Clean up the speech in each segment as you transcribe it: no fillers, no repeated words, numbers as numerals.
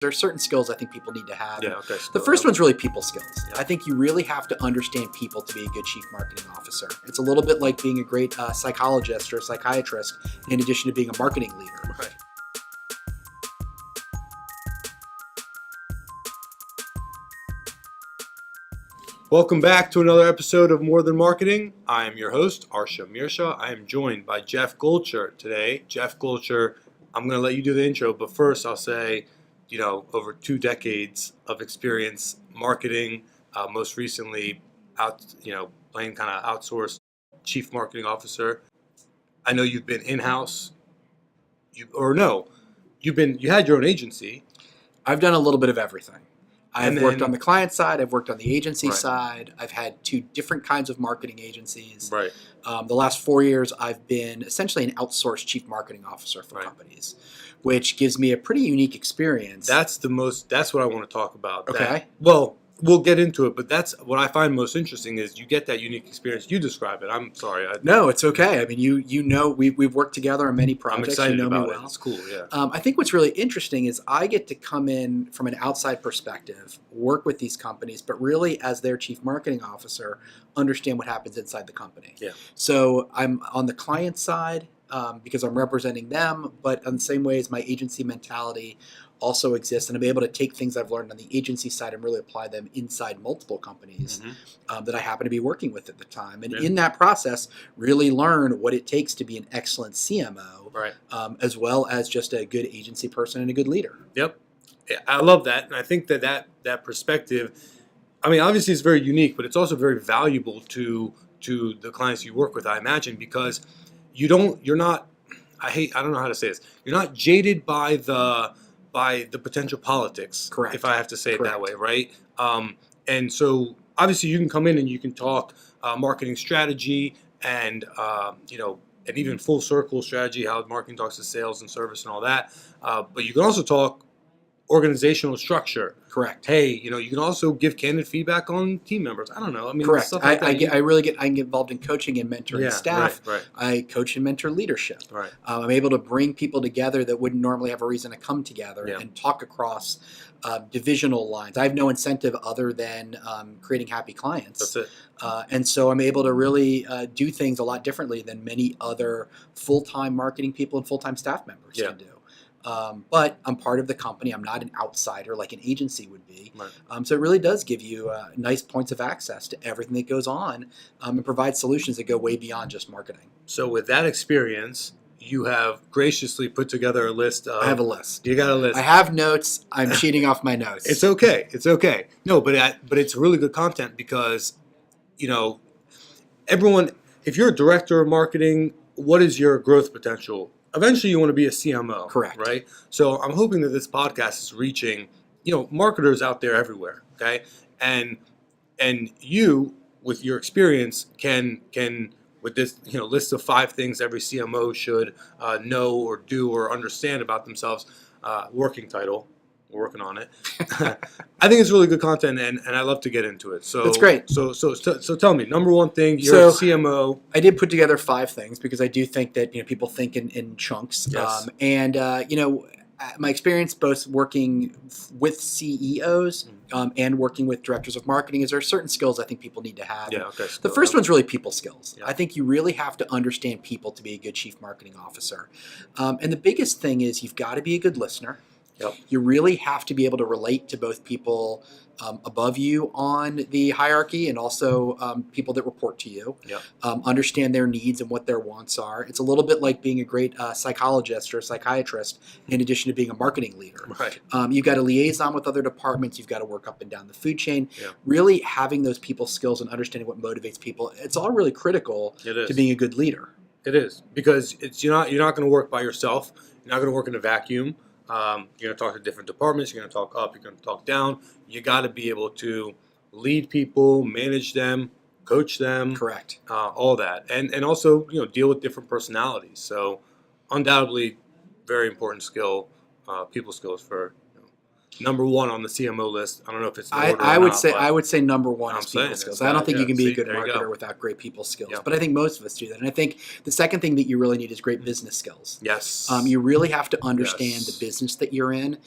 There are certain skills I think people need to have. Yeah, okay. The first one's really people skills. Yeah. I think you really have to understand people to be a good chief marketing officer. It's a little bit like being a great psychologist or a psychiatrist in addition to being a marketing leader. Right. Welcome back to another episode of More Than Marketing. I am your host, Arsha Mirsha. I am joined by Jeff Goldscher today. Jeff Goldscher, I'm going to let you do the intro, but first I'll say, over 2 decades of experience marketing, most recently playing kind of outsourced chief marketing officer. I know you've been in-house, you had your own agency. I've done a little bit of everything. I've worked on the client side. I've worked on the agency Right. side. I've had 2 different kinds of marketing agencies. Right. The last 4 years, I've been essentially an outsourced chief marketing officer for Right. companies, which gives me a pretty unique experience. That's what I want to talk about. Okay. Well, we'll get into it, but that's what I find most interesting is you get that unique experience. You describe it. I'm sorry. No, it's okay. I mean, we've worked together on many I'm projects. excited you know about me it. well. It's cool, yeah. I think what's really interesting is I get to come in from an outside perspective, work with these companies, but really as their chief marketing officer, understand what happens inside the company. Yeah. So I'm on the client side because I'm representing them, but in the same way as my agency mentality also exists, and I'm able to take things I've learned on the agency side and really apply them inside multiple companies that I happen to be working with at the time. And in that process, really learn what it takes to be an excellent CMO, Right. as well as just a good agency person and a good leader. Yep. Yeah, I love that. And I think that perspective, I mean, obviously it's very unique, but it's also very valuable to the clients you work with, I imagine, because I don't know how to say this. You're not jaded by the potential politics. Correct. If I have to say it that Correct. way, right? And so obviously you can come in and you can talk marketing strategy and and even full circle strategy, how marketing talks to sales and service and all that. But you can also talk organizational structure. Correct. Hey, you can also give candid feedback on team members. I don't know. I mean, Correct. stuff like that. I get involved in coaching and mentoring staff. Right. I coach and mentor leadership. Right. I'm able to bring people together that wouldn't normally have a reason to come together and talk across divisional lines. I have no incentive other than creating happy clients. That's it. And so I'm able to really do things a lot differently than many other full-time marketing people and full-time staff members can do. But I'm part of the company. I'm not an outsider like an agency would be. Right. So it really does give you nice points of access to everything that goes on and provide solutions that go way beyond just marketing. So with that experience, you have graciously put together a list of... I have a list. You got a list. I have notes. I'm cheating off my notes. It's okay. It's okay. No, but it's really good content because, everyone, if you're a director of marketing, what is your growth potential? Eventually you want to be a CMO. Correct. Right? So I'm hoping that this podcast is reaching, marketers out there everywhere. Okay. And you, with your experience, can with this, list of 5 things every CMO should know or do or understand about themselves, working title. We're working on it. I think it's really good content, and I love to get into it. So that's great. So tell me, number one thing, you're a CMO. I did put together 5 things because I do think that people think in chunks. Yes. My experience both working with CEOs and working with directors of marketing is there are certain skills I think people need to have. Yeah. Okay. The first one's really people skills. Yeah. I think you really have to understand people to be a good chief marketing officer. And the biggest thing is you've got to be a good listener. Yep. You really have to be able to relate to both people above you on the hierarchy and also people that report to you. Yep. Understand their needs and what their wants are. It's a little bit like being a great psychologist or a psychiatrist in addition to being a marketing leader. Right. You've got to liaison with other departments. You've got to work up and down the food chain. Yeah. Really having those people skills and understanding what motivates people, it's all really critical to being a good leader. It is, because you're not going to work by yourself. You're not going to work in a vacuum. You're going to talk to different departments. You're going to talk up. You're going to talk down. You got to be able to lead people, manage them, coach them. Correct. All that, and also deal with different personalities. So undoubtedly, very important skill, people skills for number one on the CMO list. I don't know if it's in order I or would not, say but I would say number one I'm is people saying skills. it's I don't that, think you yeah. can be See, a good there you marketer go. without great people skills. Yep. But I think most of us do that. And I think the second thing that you really need is great business skills. Yes. You really have to understand Yes. the business that you're in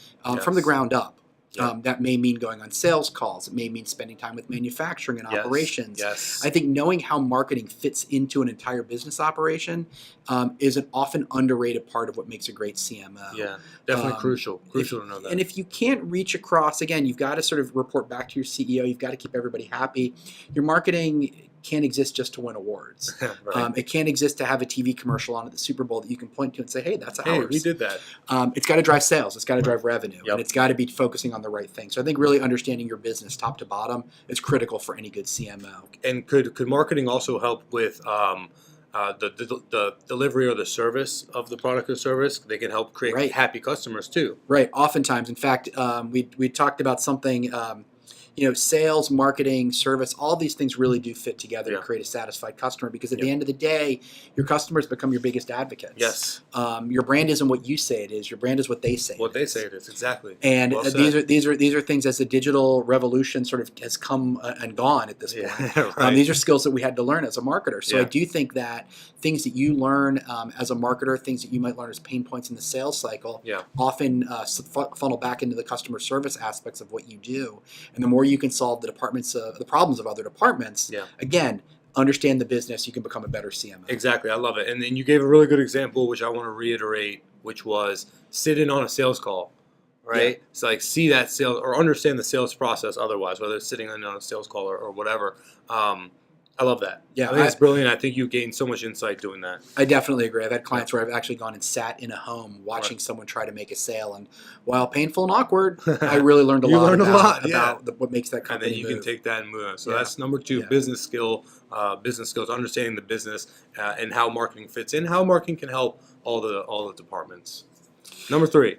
from the Yes. ground up. Yep. That may mean going on sales calls. It may mean spending time with manufacturing and Yes. operations. Yes. I think knowing how marketing fits into an entire business operation is an often underrated part of what makes a great CMO. Yeah, definitely crucial to know that. And if you can't reach across, again, you've got to sort of report back to your CEO. You've got to keep everybody happy. Your marketing can't exist just to win awards. Right. It can't exist to have a TV commercial on at the Super Bowl that you can point to and say, hey, that's ours. Hey, we did that. It's got to drive sales. It's got to drive revenue. Yep. And it's got to be focusing on the right thing. So I think really understanding your business top to bottom is critical for any good CMO. And could marketing also help with the delivery or the service of the product or service? They can help create happy customers too. Right. Oftentimes, in fact, we talked about something. Sales, marketing, service, all these things really do fit together to create a satisfied customer because at the end of the day, your customers become your biggest advocates. Yes. Your brand isn't what you say it is. Your brand is what they say What they say it is, exactly. And Well these are things as the digital revolution sort of has come and gone at this point. Right. These are skills that we had to learn as a marketer. So I do think that things that you learn as a marketer, things that you might learn as pain points in the sales cycle, often funnel back into the customer service aspects of what you do. And the more you can solve the problems of other departments, again, understand the business, you can become a better CMO. Exactly, I love it. And then you gave a really good example, which I want to reiterate, which was sit in on a sales call, right? Yeah. So like see that sales or understand the sales process otherwise, whether it's sitting in on a sales call or whatever. I love that. Yeah, I think it's brilliant. I think you gained so much insight doing that. I definitely agree. I've had clients where I've actually gone and sat in a home watching someone try to make a sale, and while painful and awkward, I really learned a lot about what makes that company and then you move. can take that and move on. So that's number two, business skills, understanding the business and how marketing fits in, how marketing can help all the departments. Number three,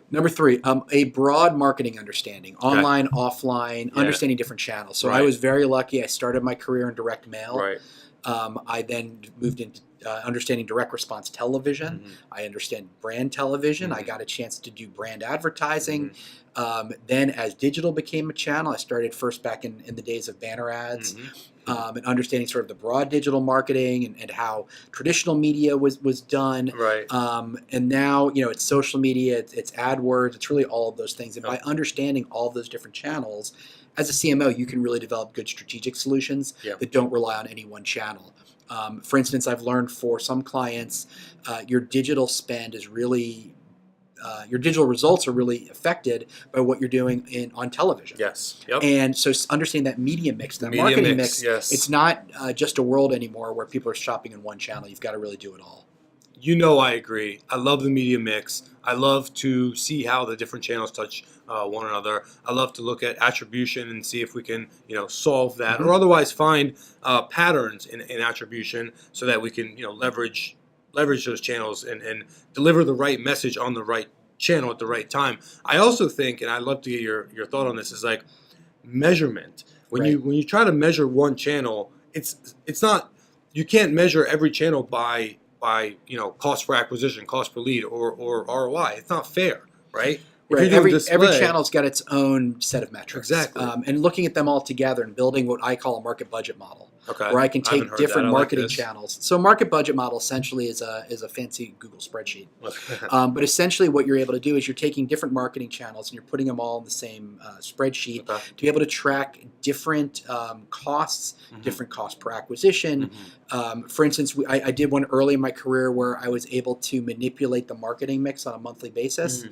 a broad marketing understanding, online, offline, understanding different channels. So I was very lucky. I started my career in direct mail. Right. I then moved into understanding direct response television. Mm-hmm. I understand brand television. Mm-hmm. I got a chance to do brand advertising. Then as digital became a channel, I started first back in the days of banner ads. And understanding sort of the broad digital marketing and how traditional media was done. Right. And now, it's social media, it's AdWords, it's really all of those things. And by understanding all of those different channels, as a CMO, you can really develop good strategic solutions that don't rely on any one channel. For instance, I've learned for some clients, your digital spend is really your digital results are really affected by what you're doing on television. Yes. Yep. And so understand that media mix, that Media marketing mix, yes. It's not just a world anymore where people are shopping in one channel. You've got to really do it all. I agree. I love the media mix. I love to see how the different channels touch one another. I love to look at attribution and see if we can, solve that or otherwise find patterns in attribution so that we can, leverage those channels and deliver the right message on the right channel at the right time. I also think, and I'd love to get your thought on this, is like measurement. When you try to measure one channel, it's not, you can't measure every channel by cost per acquisition, cost per lead, or ROI. It's not fair, right? Right. Every channel's got its own set of metrics. Exactly. And looking at them all together and building what I call a market budget model. Okay. Where I can take different marketing like channels. So a market budget model essentially is a fancy Google spreadsheet. But essentially what you're able to do is you're taking different marketing channels and you're putting them all in the same spreadsheet to be able to track different costs, different cost per acquisition. For instance, I did one early in my career where I was able to manipulate the marketing mix on a monthly basis.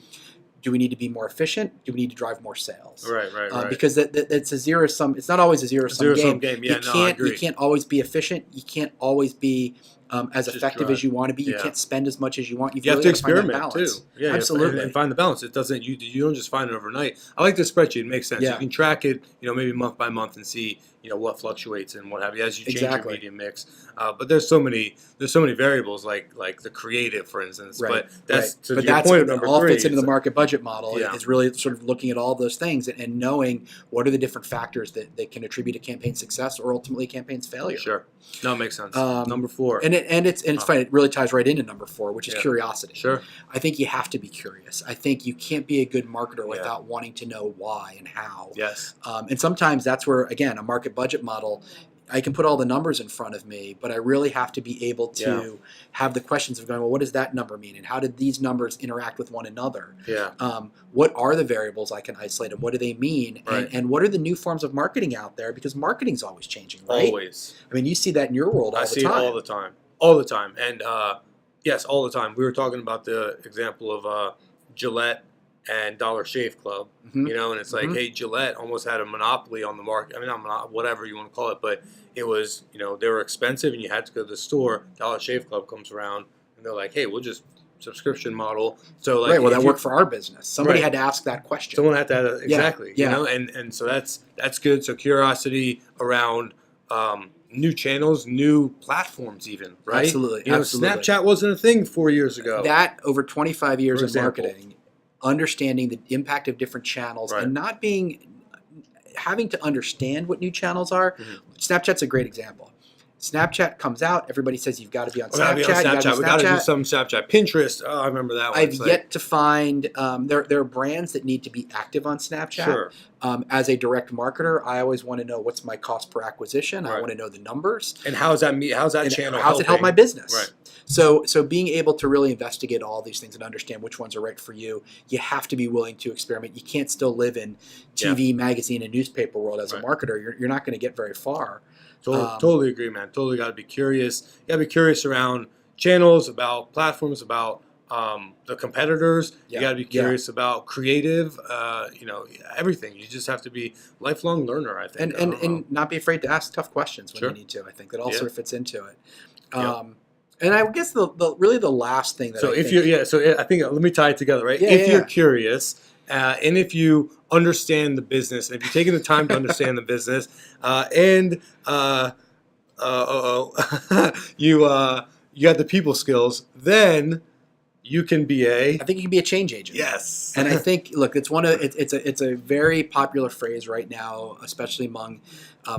Do we need to be more efficient? Do we need to drive more sales? Right. Because that's a zero sum. It's not always a zero sum game. Yeah, I agree. You can't always be efficient. You can't always be as effective as you want to be. You can't spend as much as you want. You have to experiment too. Yeah, absolutely. And find the balance. It doesn't. You don't just find it overnight. I like the spreadsheet. It makes sense. Yeah. You can track it. Maybe month by month and see what fluctuates and what have you as you change your media mix. But there's so many variables like the creative, for instance. Right. But that's to your point of number all fits into the market budget model. Yeah. Is really sort of looking at all those things and knowing what are the different factors that can attribute a campaign success or ultimately a campaign's failure. Sure. No, it makes sense. Number 4. And it's funny. It really ties right into number 4, which is curiosity. Sure. I think you have to be curious. I think you can't be a good marketer without wanting to know why and how. Yes. And sometimes that's where, again, a market budget model, I can put all the numbers in front of me, but I really have to be able to have the questions of going, well, what does that number mean? And how did these numbers interact with one another? Yeah. What are the variables I can isolate, and what do they mean? Right. And what are the new forms of marketing out there? Because marketing's always changing, right? Always. I mean, you see that in your world all the time. I see it all the time. All the time. And yes, all the time. We were talking about the example of Gillette and Dollar Shave Club, and it's like, hey, Gillette almost had a monopoly on the market. I mean, not whatever you want to call it, but it was, they were expensive and you had to go to the store. Dollar Shave Club comes around and they're like, hey, we'll just subscription model. So like, right, well, that worked for our business. Somebody had to ask that question. Someone had to exactly, yeah. And so that's good. So curiosity around new channels, new platforms, even, right? Absolutely, absolutely. Snapchat wasn't a thing 4 years ago. That over 25 years of marketing, understanding the impact of different channels and not having to understand what new channels are. Snapchat's a great example. Snapchat comes out, everybody says you've got to be on Snapchat. We got to do some Snapchat. Pinterest, I remember that one. I've yet to find, there are brands that need to be active on Snapchat. Sure. As a direct marketer, I always want to know what's my cost per acquisition. I want to know the numbers. And how's that channel How's it help my business? Right. So being able to really investigate all these things and understand which ones are right for you, you have to be willing to experiment. You can't still live in TV, magazine, and newspaper world as a marketer. You're not going to get very far. Totally agree, man. Totally got to be curious. You got to be curious around channels, about platforms, about the competitors. You got to be curious about creative, everything. You just have to be a lifelong learner, I think. And not be afraid to ask tough questions when you need to. I think that all sort of fits into it. And I guess really the last thing that I think let me tie it together, right? If you're curious, and if you understand the business, and if you're taking the time to understand the business, you got the people skills, then you can be I think you can be a change agent. Yes. And I think, look, it's a very popular phrase right now, especially among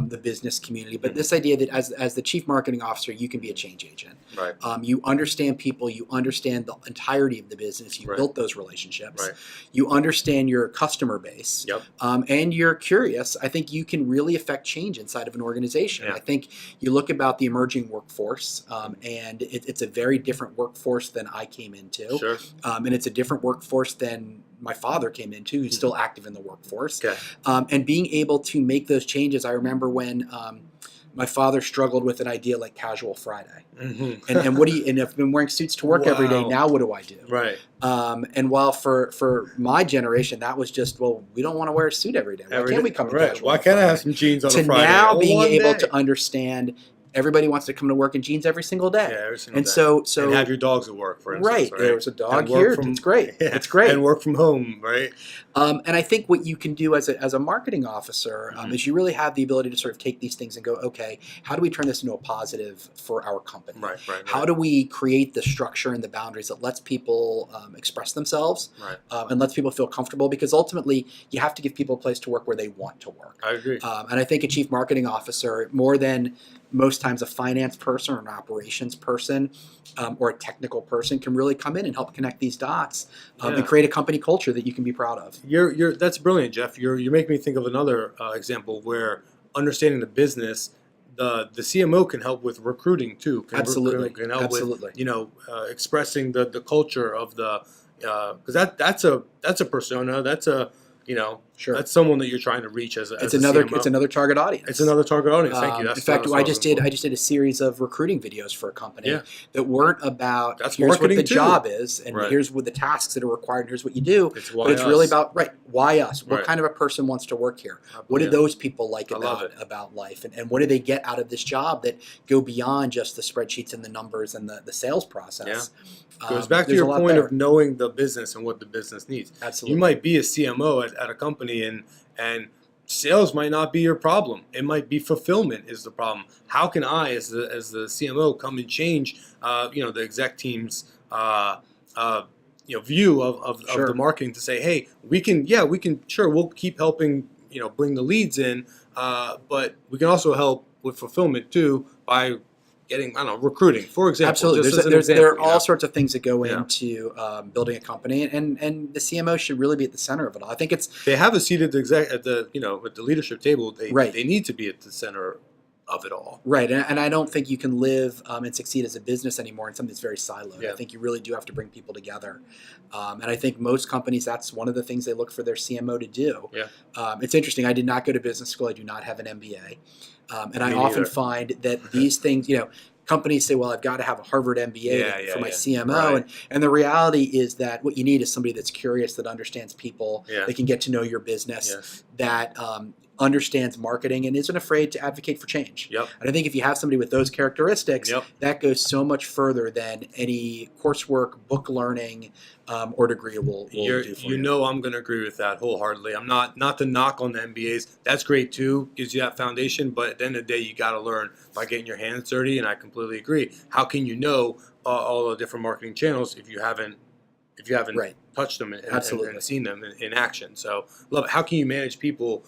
the business community. But this idea that as the chief marketing officer, you can be a change agent. Right. You understand people. You understand the entirety of the business. You built those relationships. Right. You understand your customer base. Yep. And you're curious. I think you can really affect change inside of an organization. Yeah. I think you look about the emerging workforce, and it's a very different workforce than I came into. Sure. And it's a different workforce than my father came into, who's still active in the workforce. Okay. And being able to make those changes. I remember when my father struggled with an idea like Casual Friday. And and I've been wearing suits to work every day. Now what do I do? Right. And while for my generation, that was just, well, we don't want to wear a suit every day. Why can't we come in casual? Why can't I have some jeans on a Friday? To now being able to understand everybody wants to come to work in jeans every single day. Yeah, every single day. So and have your dogs at work, for instance. Right. There's a dog here. It's great. Yeah, it's great. And work from home, right? And I think what you can do as a marketing officer is you really have the ability to sort of take these things and go, okay, how do we turn this into a positive for our company? Right. How do we create the structure and the boundaries that lets people express themselves and lets people feel comfortable? Because ultimately, you have to give people a place to work where they want to work. I agree. And I think a chief marketing officer, more than most times a finance person or an operations person or a technical person, can really come in and help connect these dots and create a company culture that you can be proud of. That's brilliant, Jeff. You're making me think of another example where understanding the business, the CMO can help with recruiting too. Absolutely. Can help with expressing the culture of the because that's a persona. That's a that's someone that you're trying to reach as a CMO. It's another target audience. It's another target audience. Thank you. In fact, I just did a series of recruiting videos for a company that weren't about here's what the job is and here's what the tasks that are required and here's what you do. It's really about why us? What kind of a person wants to work here? What do those people like about life? And what do they get out of this job that go beyond just the spreadsheets and the numbers and the sales process? Goes back to your point of knowing the business and what the business needs. Absolutely. You might be a CMO at a company and sales might not be your problem. It might be fulfillment is the problem. How can I, as the CMO, come and change the exec team's view of the marketing to say, hey, we'll keep helping bring the leads in, but we can also help with fulfillment too by getting, I don't know, recruiting, for example. Absolutely. Just as an There example, are you all know? sorts of things that go Yeah. into building a company, and the CMO should really be at the center of it all. I think it's They have a seat at the at the leadership table. Right. They need to be at the center of it all. right, and I don't think you can live and succeed as a business anymore in something that's very siloed. Yeah. I think you really do have to bring people together, and I think most companies, that's one of the things they look for their CMO to do. Yeah. It's interesting. I did not go to business school. I do not have an MBA, and I Me often neither. find that these things, companies say, well, I've got to have a Harvard MBA for my CMO. Right. And the reality is that what you need is somebody that's curious, that understands people, Yeah. that can get to know your business, Yes. that understands marketing and isn't afraid to advocate for change. Yep. And I think if you have somebody with those characteristics, Yep. that goes so much further than any coursework, book learning, or degree will do for you. I'm going to agree with that wholeheartedly. I'm not to knock on the MBAs. That's great too, gives you that foundation. But at the end of the day, you got to learn by getting your hands dirty. And I completely agree. How can you know all the different marketing channels if you haven't Right. touched them Absolutely. and seen them in action? So love it. How can you manage people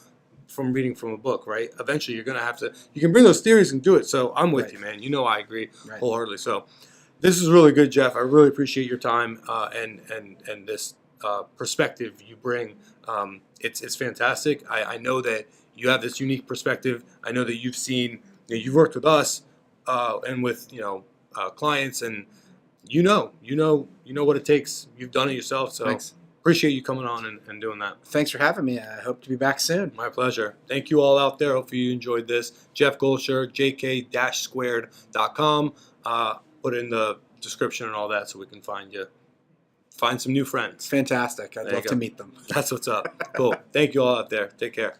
from reading from a book, right? Eventually, you're going to have to. You can bring those theories and do it. So I'm with Right. you, man. I agree Right. wholeheartedly. So. This is really good, Jeff. I really appreciate your time and this perspective you bring. It's fantastic. I know that you have this unique perspective. I know that you've seen, you've worked with us and with clients, and you know what it takes. You've done it yourself. So Thanks. appreciate you coming on and doing that. Thanks for having me. I hope to be back soon. My pleasure. Thank you all out there. Hopefully you enjoyed this. Jeff Goldscher, jk-squared.com. Put in the description and all that so we can find some new friends. Fantastic. I'd There you love go. to meet them. That's what's up. Cool. Thank you all out there. Take care.